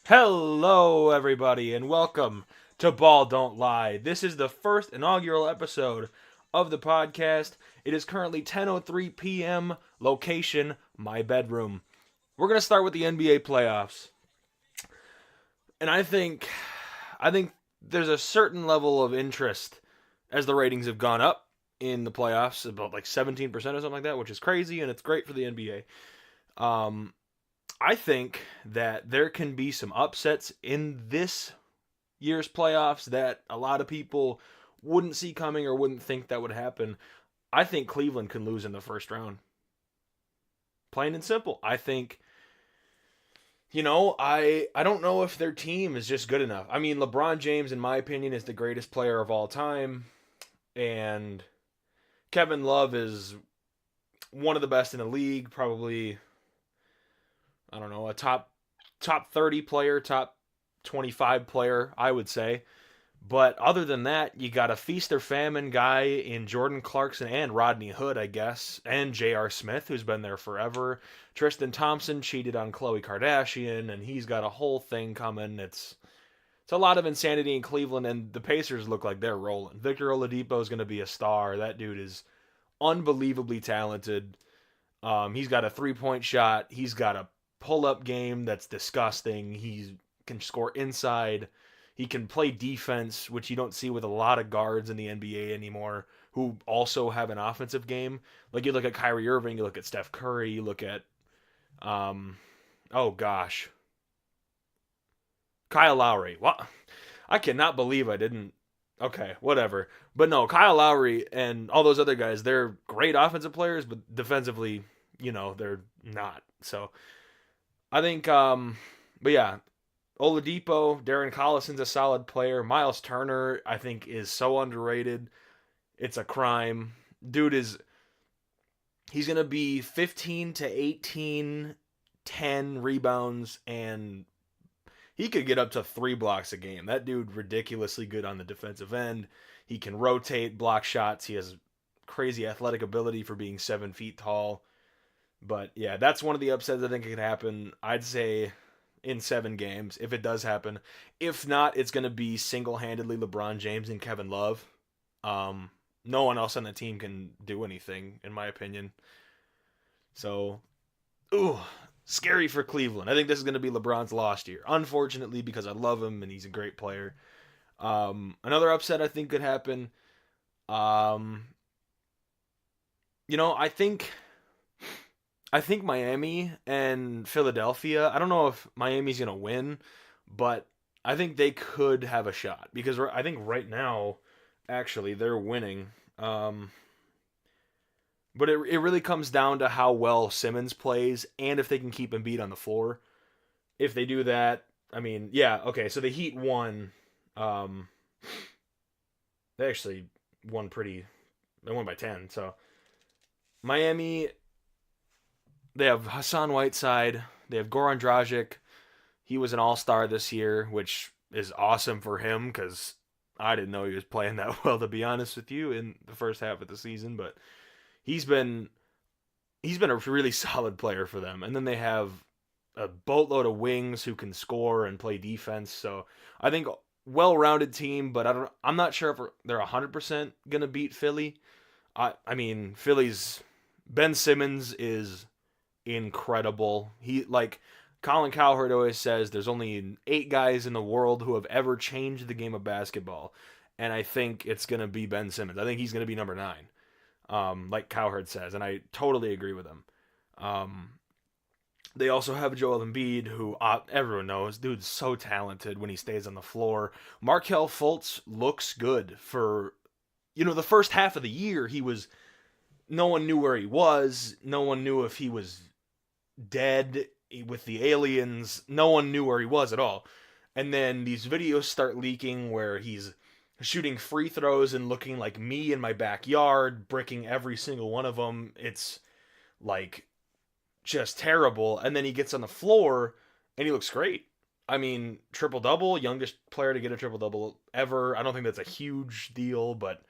Hello, everybody, and welcome to Ball Don't Lie. This is the first inaugural episode of the podcast. It is currently 10:03 p.m. Location: my bedroom. We're gonna start with the NBA playoffs, and I think there's a certain level of interest as the ratings have gone up in the playoffs, about like 17% or something like that, which is crazy, and it's great for the NBA. I think that there can be some upsets in this year's playoffs that a lot of people wouldn't see coming or wouldn't think that would happen. I think Cleveland can lose in the first round. Plain and simple. I think I don't know if their team is just good enough. I mean, LeBron James in my opinion is the greatest player of all time, and Kevin Love is one of the best in the league, probably I don't know, a top 30 player, top 25 player, I would say. But other than that, you got a feast or famine guy in Jordan Clarkson and Rodney Hood, I guess, and J.R. Smith, who's been there forever. Tristan Thompson cheated on Khloe Kardashian, and he's got a whole thing coming. It's a lot of insanity in Cleveland, and the Pacers look like they're rolling. Victor Oladipo is going to be a star. That dude is unbelievably talented. He's got a 3-point shot. He's got a pull-up game that's disgusting. He can score inside. He can play defense, which you don't see with a lot of guards in the NBA anymore, who also have an offensive game. Like you look at Kyrie Irving, you look at Steph Curry, you look at, um, oh gosh, Kyle Lowry. What? I cannot believe I didn't. Okay, whatever. But no, Kyle Lowry and all those other guys, they're great offensive players, but defensively, they're not. So I think, but yeah, Oladipo, Darren Collison's a solid player. Miles Turner, I think, is so underrated. It's a crime. Dude he's gonna be 15 to 18, 10 rebounds, and he could get up to 3 blocks a game. That dude ridiculously good on the defensive end. He can rotate, block shots. He has crazy athletic ability for being 7 feet tall. But yeah, that's one of the upsets I think it could happen. I'd say in 7 games if it does happen. If not, it's going to be single handedly LeBron James and Kevin Love. No one else on the team can do anything, in my opinion. So, ooh, scary for Cleveland. I think this is going to be LeBron's lost year. Unfortunately, because I love him and he's a great player. Another upset I think could happen. Um, I think Miami and Philadelphia. I don't know if Miami's gonna win, but I think they could have a shot because I think right now, actually, they're winning. But it really comes down to how well Simmons plays and if they can keep Embiid on the floor. If they do that, I mean, yeah, okay. So the Heat won. Um, they actually won pretty. They won by 10. So Miami, they have Hassan Whiteside. They have Goran Dragic. He was an all star this year, which is awesome for him because I didn't know he was playing that well, to be honest with you, in the first half of the season. But he's been he's been a really solid player for them. And then they have a boatload of wings who can score and play defense. So I think well-rounded team, but I'm not sure if they're 100% gonna beat Philly. I mean Philly's Ben Simmons is incredible. He like Colin Cowherd always says there's only 8 guys in the world who have ever changed the game of basketball, and I think it's gonna be Ben Simmons. I think he's gonna be number 9, like Cowherd says, and I totally agree with him. Um, they also have Joel Embiid, who everyone knows, dude's so talented when he stays on the floor. Markel Fultz looks good for the first half of the year. No one knew where he was. No one knew if he was dead with the aliens. No one knew where he was at all. And then these videos start leaking where he's shooting free throws and looking like me in my backyard, bricking every single one of them. It's like just terrible. And then he gets on the floor and he looks great. I mean, triple double, youngest player to get a triple double ever. I don't think that's a huge deal, but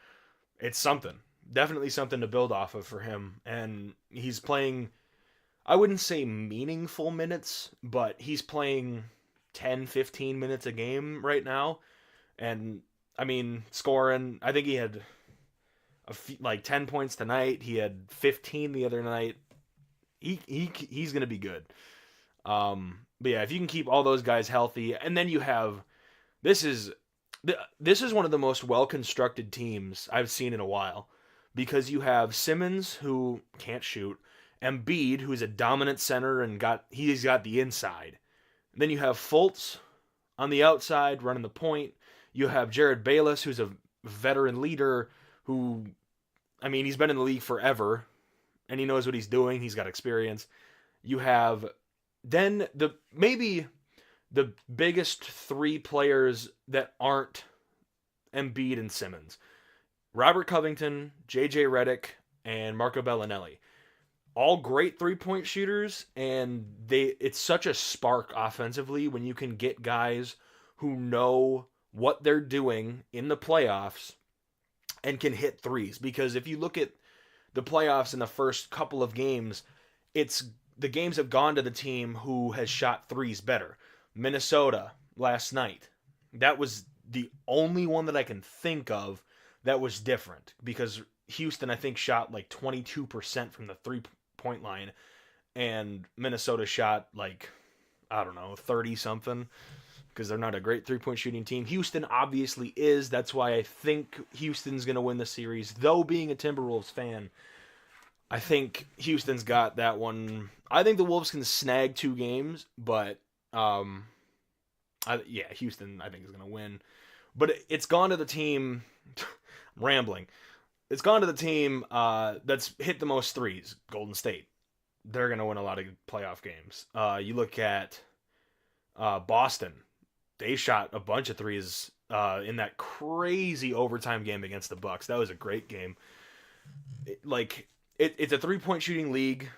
it's something. Definitely something to build off of for him. And he's playing. I wouldn't say meaningful minutes, but he's playing 10, 15 minutes a game right now. And I mean, scoring, I think he had like 10 points tonight. He had 15 the other night. He's going to be good. But yeah, if you can keep all those guys healthy, and then you have this is this is one of the most well constructed teams I've seen in a while, because you have Simmons, who can't shoot, Embiid, who's a dominant center and he's got the inside. And then you have Fultz on the outside running the point. You have Jared Bayless, who's a veteran leader who, I mean, he's been in the league forever and he knows what he's doing. He's got experience. You have then maybe the biggest three players that aren't Embiid and Simmons: Robert Covington, JJ Redick, and Marco Bellinelli. All great three-point shooters, and it's such a spark offensively when you can get guys who know what they're doing in the playoffs and can hit threes. Because if you look at the playoffs in the first couple of games, the games have gone to the team who has shot threes better. Minnesota last night, that was the only one that I can think of that was different, because Houston, I think, shot like 22% from the three-point line, and Minnesota shot like, I don't know, 30 something, because they're not a great three-point shooting team. Houston obviously is. That's why I think Houston's going to win the series. Though being a Timberwolves fan, I think Houston's got that one. I think the Wolves can snag 2 games, but Houston I think is going to win. But it's gone to the team. I'm rambling. It's gone to the team that's hit the most threes, Golden State. They're going to win a lot of playoff games. You look at Boston. They shot a bunch of threes in that crazy overtime game against the Bucks. That was a great game. It's a three-point shooting league,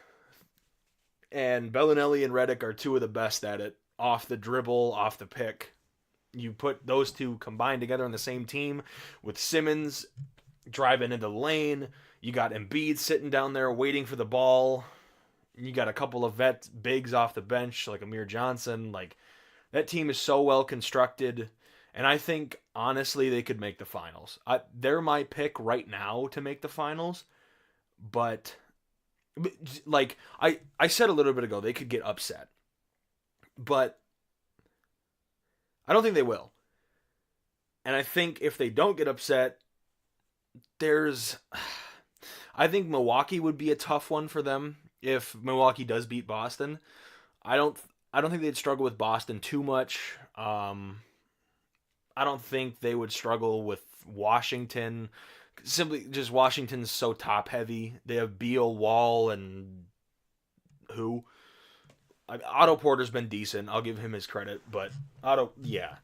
and Bellinelli and Redick are 2 of the best at it. Off the dribble, off the pick. You put those 2 combined together on the same team with Simmons driving into the lane. You got Embiid sitting down there waiting for the ball. You got a couple of bigs off the bench like Amir Johnson. Like, that team is so well constructed, and I think honestly they could make the finals. They're my pick right now to make the finals, but like I said a little bit ago, they could get upset, but I don't think they will. And I think if they don't get upset, I think Milwaukee would be a tough one for them if Milwaukee does beat Boston. I don't think they'd struggle with Boston too much. I don't think they would struggle with Washington. Simply just Washington's so top heavy. They have Beal, Wall, and who? Otto Porter's been decent. I'll give him his credit, but yeah.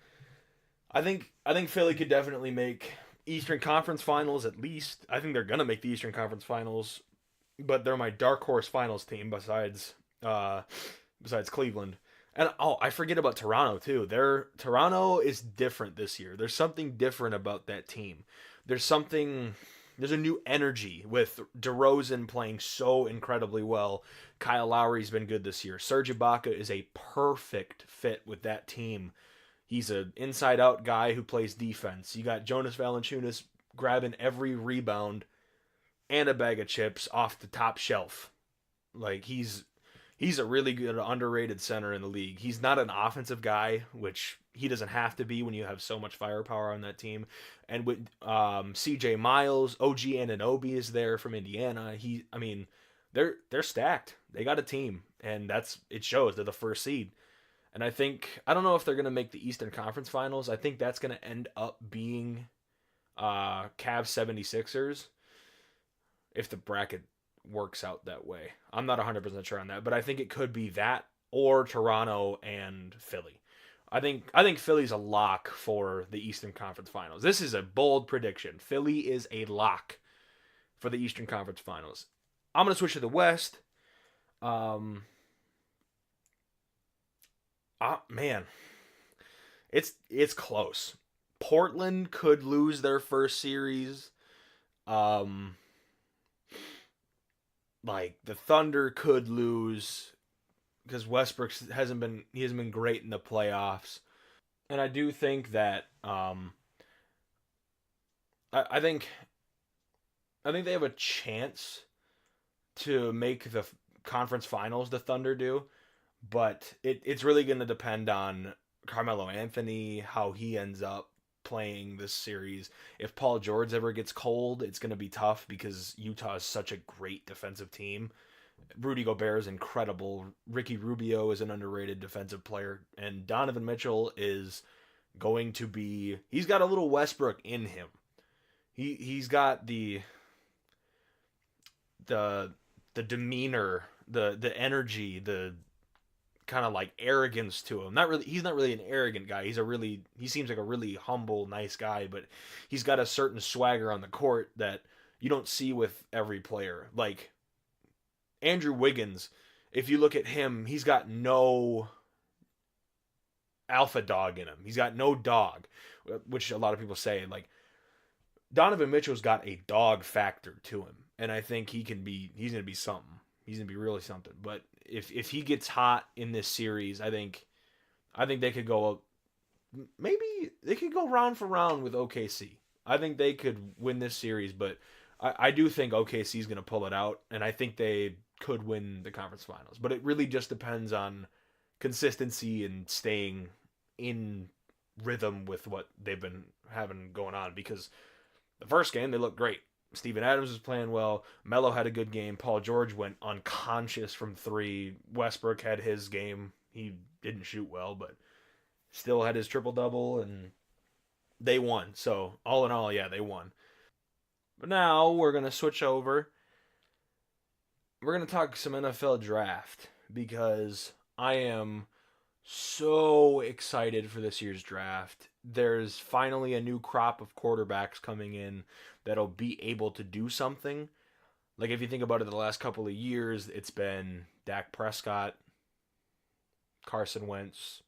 I think Philly could definitely make Eastern Conference Finals at least. I think they're gonna make the Eastern Conference Finals, but they're my dark horse finals team besides Cleveland. And I forget about Toronto too. Toronto is different this year. There's something different about that team. There's a new energy with DeRozan playing so incredibly well. Kyle Lowry's been good this year. Serge Ibaka is a perfect fit with that team. He's an inside-out guy who plays defense. You got Jonas Valanciunas grabbing every rebound and a bag of chips off the top shelf. Like, he's a really good underrated center in the league. He's not an offensive guy, which he doesn't have to be when you have so much firepower on that team. And with CJ Miles, OG Anunoby is there from Indiana. They're stacked. They got a team, and it shows. They're the first seed. And I don't know if they're going to make the Eastern Conference Finals. I think that's going to end up being Cavs 76ers if the bracket works out that way. I'm not 100% sure on that, but I think it could be that or Toronto and Philly. I think Philly's a lock for the Eastern Conference Finals. This is a bold prediction. Philly is a lock for the Eastern Conference Finals. I'm going to switch to the West. Man, it's close. Portland could lose their first series. like the Thunder could lose because Westbrook hasn't been great in the playoffs, and I do think that I think they have a chance to make the conference finals. The Thunder do, but it's really going to depend on Carmelo Anthony, how he ends up playing this series. If Paul George ever gets cold, it's going to be tough because Utah is such a great defensive team. Rudy Gobert is incredible. Ricky Rubio is an underrated defensive player, and Donovan Mitchell is going to be. He's got a little Westbrook in him. He's got the the demeanor, the energy, the kind of like arrogance to him. Not really. He's not really an arrogant guy. He seems like a really humble, nice guy, but he's got a certain swagger on the court that you don't see with every player. Like Andrew Wiggins, if you look at him, he's got no alpha dog in him. He's got no dog, which a lot of people say. Like Donovan Mitchell's got a dog factor to him, and I think he's gonna be something. He's gonna be really something. But if he gets hot in this series, I think they could go maybe they could go round for round with OKC. I think they could win this series, but I do think OKC is gonna pull it out, and I think they could win the conference finals. But it really just depends on consistency and staying in rhythm with what they've been having going on because the first game, they looked great. Steven Adams was playing well. Melo had a good game. Paul George went unconscious from three. Westbrook had his game. He didn't shoot well, but still had his triple-double, and they won. So, all in all, yeah, they won. But now we're going to switch over. We're going to talk some NFL draft because I am so excited for this year's draft. There's finally a new crop of quarterbacks coming in that'll be able to do something. Like if you think about it, the last couple of years, it's been Dak Prescott, Carson Wentz,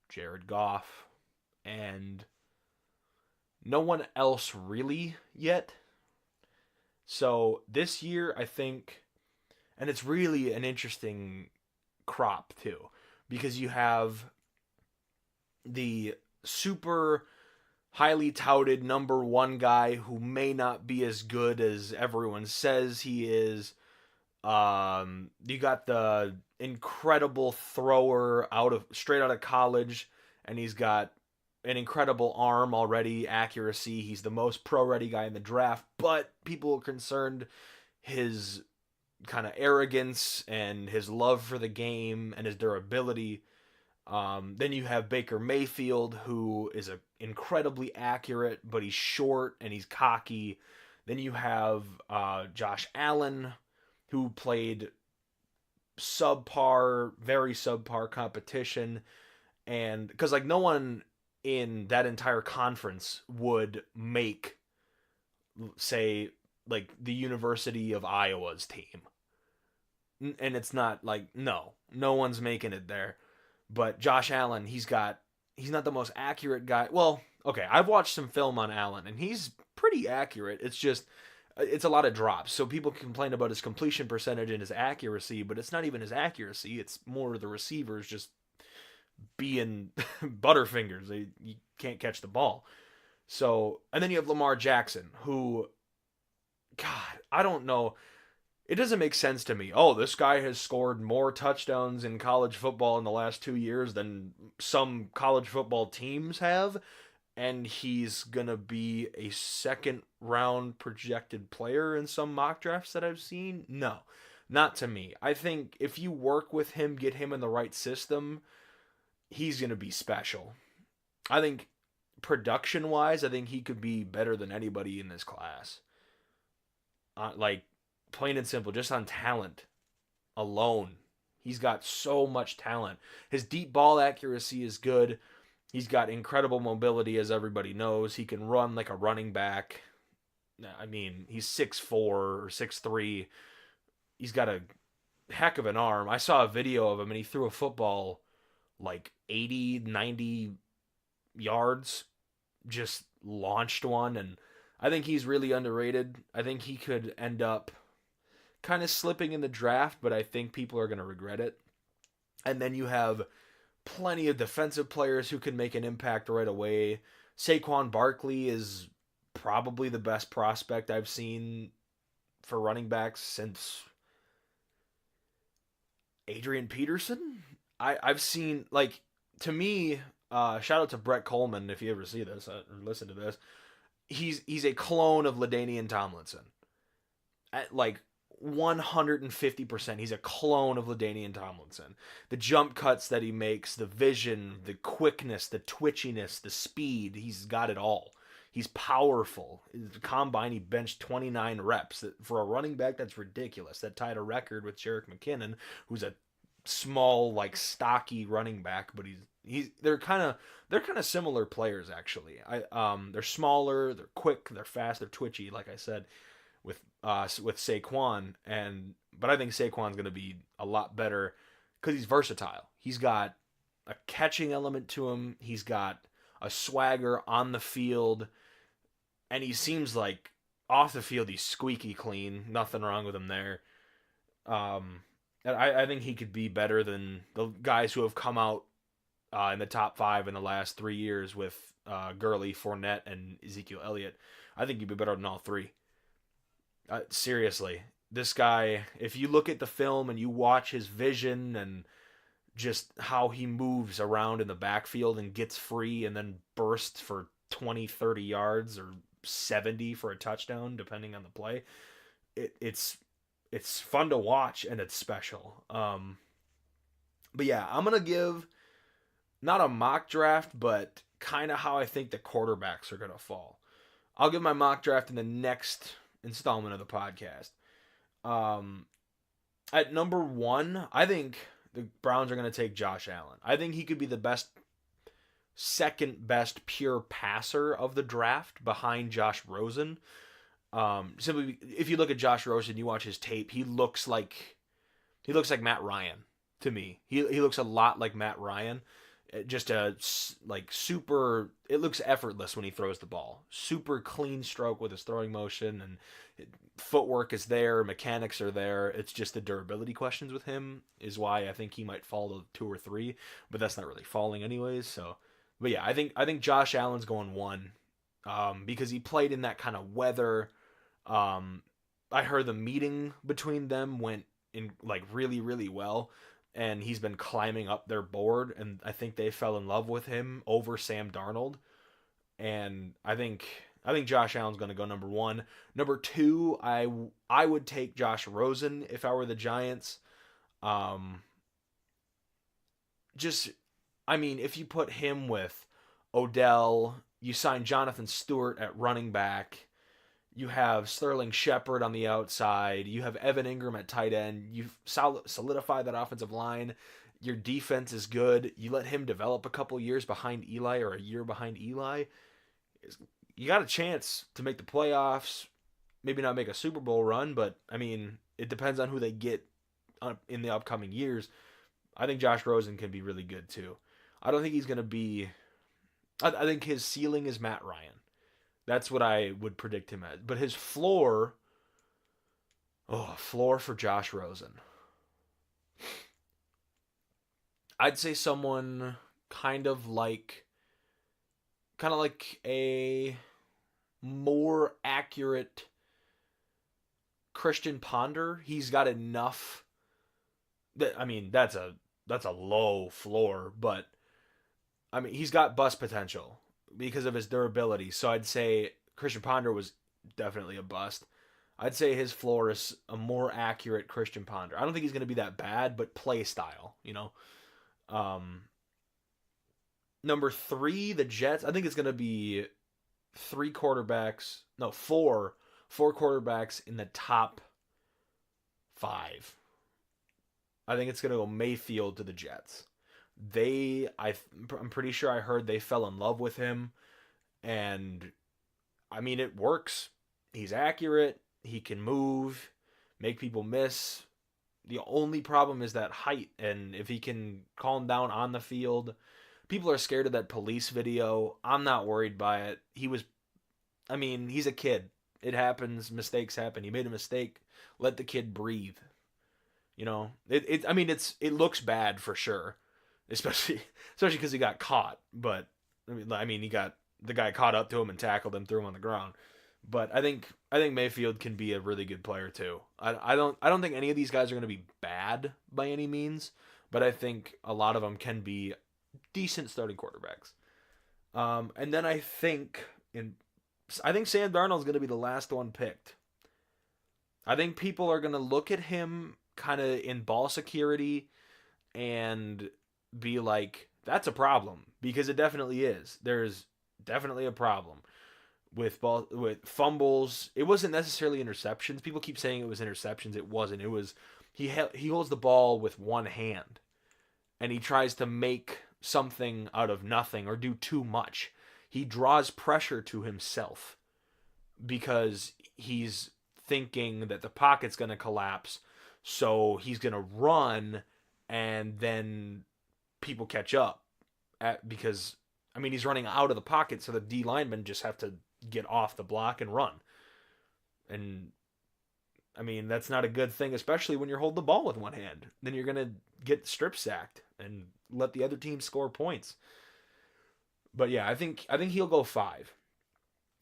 Jared Goff, and no one else really yet. So this year, I think, and it's really an interesting crop too, because you have the super highly touted number one guy who may not be as good as everyone says he is. You got the incredible thrower straight out of college, and he's got an incredible arm already, accuracy. He's the most pro ready guy in the draft, but people are concerned his kind of arrogance and his love for the game and his durability. Then you have Baker Mayfield, who is incredibly accurate, but he's short and he's cocky. Then you have Josh Allen, who played very subpar competition, and because like no one in that entire conference would make, say, like the University of Iowa's team, and it's not like no one's making it there. But Josh Allen, he's not the most accurate guy. Well, okay, I've watched some film on Allen, and he's pretty accurate. It's a lot of drops. So people complain about his completion percentage and his accuracy, but it's not even his accuracy. It's more the receivers just being butterfingers. You can't catch the ball. So, and then you have Lamar Jackson, who, God, I don't know. It doesn't make sense to me. Oh, this guy has scored more touchdowns in college football in the last 2 years than some college football teams have, and he's gonna be a second round projected player in some mock drafts that I've seen. No, not to me. I think if you work with him, get him in the right system, he's gonna be special. I think production wise, I think he could be better than anybody in this class. Like plain and simple, just on talent alone. He's got so much talent. His deep ball accuracy is good. He's got incredible mobility, as everybody knows. He can run like a running back. I mean, he's 6'4" or 6'3". He's got a heck of an arm. I saw a video of him, and he threw a football like 80, 90 yards. Just launched one, and I think he's really underrated. I think he could end up kind of slipping in the draft, but I think people are going to regret it. And then you have plenty of defensive players who can make an impact right away. Saquon Barkley is probably the best prospect I've seen for running backs since Adrian Peterson. I've seen, like, to me, shout out to Brett Coleman if you ever see this or listen to this. He's a clone of LaDainian Tomlinson. At like 150%, he's a clone of LaDainian Tomlinson. The jump cuts that he makes, the vision, the quickness, the twitchiness, the speed, he's got it all. He's powerful. The combine, he benched 29 reps. For a running back, that's ridiculous. That tied a record with Jerick McKinnon, who's a small, like stocky running back, but they're kind of similar players actually. They're smaller, they're quick, they're fast, they're twitchy, like I said with Saquon, but I think Saquon's going to be a lot better because he's versatile. He's got a catching element to him. He's got a swagger on the field, and he seems like off the field he's squeaky clean. Nothing wrong with him there. And I think he could be better than the guys who have come out in the top 5 in the last 3 years with Gurley, Fournette, and Ezekiel Elliott. I think he'd be better than all three. Seriously, this guy, if you look at the film and you watch his vision and just how he moves around in the backfield and gets free and then bursts for 20, 30 yards or 70 for a touchdown, depending on the play, it's fun to watch and it's special. But yeah, I'm going to give not a mock draft, but kind of how I think the quarterbacks are going to fall. I'll give my mock draft in the next installment of the podcast. At number 1, I think the Browns are going to take Josh Allen. I think he could be the second best pure passer of the draft behind Josh Rosen. Simply, if you look at Josh Rosen, you watch his tape, he looks like Matt Ryan to me. He looks a lot like Matt Ryan. Just super. It looks effortless when he throws the ball. Super clean stroke with his throwing motion, and footwork is there. Mechanics are there. It's just the durability questions with him is why I think he might fall to 2 or 3. But that's not really falling anyways. So, but yeah, I think Josh Allen's going 1, because he played in that kind of weather. I heard the meeting between them went in like really, really well. And he's been climbing up their board, and I think they fell in love with him over Sam Darnold. And I think Josh Allen's going to go number 1. Number 2, I would take Josh Rosen if I were the Giants. If you put him with Odell, you sign Jonathan Stewart at running back. You have Sterling Shepard on the outside. You have Evan Ingram at tight end. You've solidified that offensive line. Your defense is good. You let him develop a couple years behind Eli or a year behind Eli. You got a chance to make the playoffs. Maybe not make a Super Bowl run, but, I mean, it depends on who they get in the upcoming years. I think Josh Rosen can be really good, too. I don't think he's going to be... I think his ceiling is Matt Ryan. That's what I would predict him at. But his floor for Josh Rosen. I'd say someone kind of like a more accurate Christian Ponder. He's got enough that's a low floor, but he's got bust potential because of his durability. So I'd say Christian Ponder was definitely a bust. I'd say his floor is a more accurate Christian Ponder. I don't think he's going to be that bad, but play style, Number 3, the Jets. I think it's going to be 4 quarterbacks in the top 5. I think it's going to go Mayfield to the Jets. I'm pretty sure I heard they fell in love with him, and it works. He's accurate. He can move, make people miss. The only problem is that height, and if he can calm down on the field, people are scared of that police video. I'm not worried by it. He's a kid. It happens. Mistakes happen. He made a mistake Let the kid breathe. You know, it looks bad for sure, especially because he got caught. But he got the guy caught up to him and tackled him, threw him on the ground. But I think Mayfield can be a really good player too. I don't think any of these guys are going to be bad by any means, but I think a lot of them can be decent starting quarterbacks. And then I think Sam Darnold's going to be the last one picked. I think people are going to look at him kind of in ball security and be like, that's a problem, because it definitely is. There's definitely a problem with fumbles. It wasn't necessarily interceptions. People keep saying it was interceptions. It wasn't. It was he holds the ball with one hand and he tries to make something out of nothing or do too much. He draws pressure to himself because he's thinking that the pocket's going to collapse, so he's going to run and then people catch up because he's running out of the pocket, so the D linemen just have to get off the block and run. And that's not a good thing, especially when you're holding the ball with one hand. Then you're going to get strip sacked and let the other team score points. But yeah, I think he'll go 5.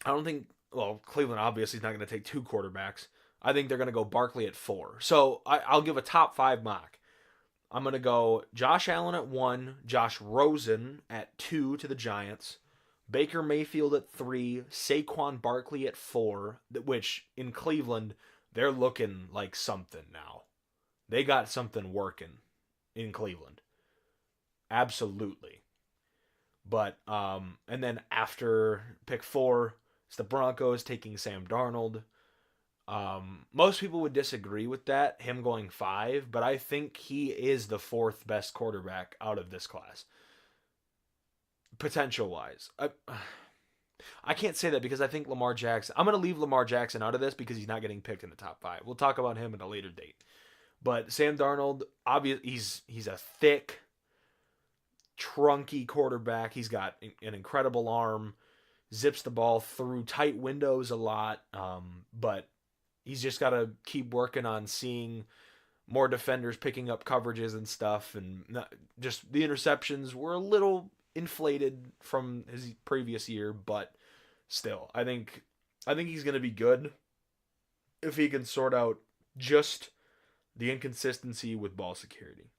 I don't think, well, Cleveland obviously is not going to take 2 quarterbacks. I think they're going to go Barkley at 4. So I'll give a top 5 mock. I'm going to go Josh Allen at 1, Josh Rosen at 2 to the Giants, Baker Mayfield at 3, Saquon Barkley at 4, which in Cleveland, they're looking like something now. They got something working in Cleveland. Absolutely. But, and then after pick 4, it's the Broncos taking Sam Darnold. Most people would disagree with that, him going 5, but I think he is the 4th best quarterback out of this class. Potential-wise. I can't say that because I think Lamar Jackson... I'm going to leave Lamar Jackson out of this because he's not getting picked in the top 5. We'll talk about him at a later date. But Sam Darnold, he's a thick, trunky quarterback. He's got an incredible arm, zips the ball through tight windows a lot, but he's just got to keep working on seeing more defenders picking up coverages and stuff, and just the interceptions were a little inflated from his previous year, but still, I think he's going to be good if he can sort out just the inconsistency with ball security.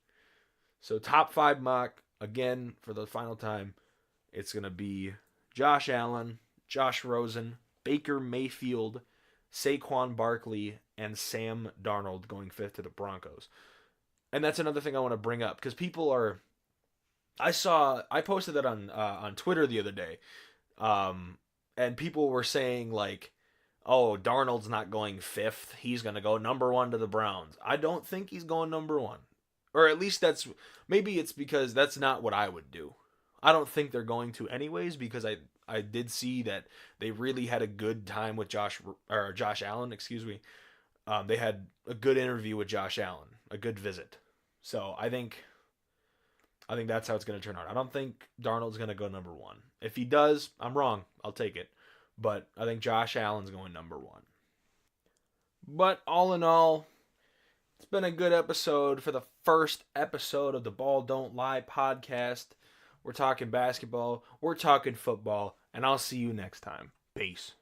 So top 5 mock, again, for the final time, it's going to be Josh Allen, Josh Rosen, Baker Mayfield, Saquon Barkley, and Sam Darnold going 5th to the Broncos. And that's another thing I want to bring up, because people are... I posted that on Twitter the other day, and people were saying, like, oh, Darnold's not going 5th, he's going to go number 1 to the Browns. I don't think he's going number 1. Or at least maybe it's because that's not what I would do. I don't think they're going to anyways, because I did see that they really had a good time with Josh Allen, excuse me. They had a good interview with Josh Allen, a good visit. So I think that's how it's going to turn out. I don't think Darnold's going to go number 1. If he does, I'm wrong. I'll take it. But I think Josh Allen's going number 1. But all in all, it's been a good episode for the first episode of the Ball Don't Lie podcast. We're talking basketball, we're talking football, and I'll see you next time. Peace.